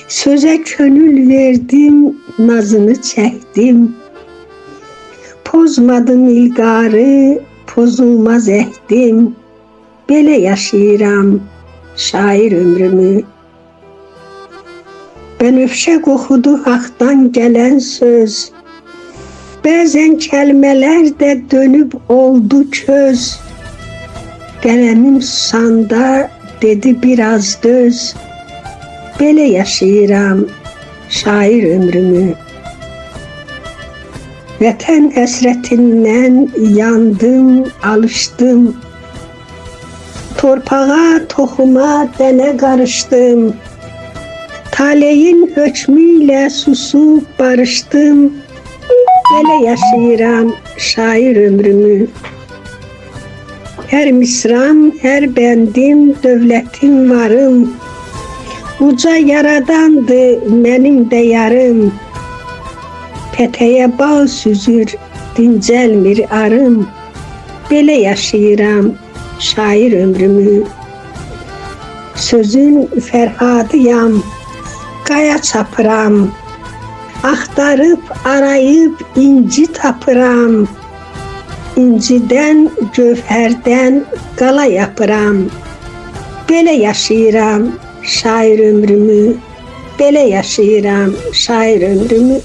Söze könül verdim, nazını çektim. Pozmadım ilgarı, pozulmaz ehdim. Belə yaşayıram şair ömrümü. Bənövşə qoxudu haqdan gələn söz. Bəzən kəlmələr də dönüb oldu köz. Qələmim susanda dedi biraz döz. Belə yaşayıram şair ömrümü. Vətən həsrətindən yandım, alışdım. Torpağa, toxuma, dənə qarışdım. Taleyin hökmü ilə susub barışdım. Belə yaşayıram şair ömrümü. Hər misram, hər bəndim, dövlətim varım. Uca yaradandı mənim də yarım. Pətəyə bal süzür, dincəlmir arım. Belə yaşayıram şair ömrümü. Sözün fərhadıyam, qaya çapıram. Axtarıb, arayıb inci tapıram. İncidən, gövhərdən qala yapıram. Belə yaşayıram şair ömrümü. Belə yaşayıram şair ömrümü.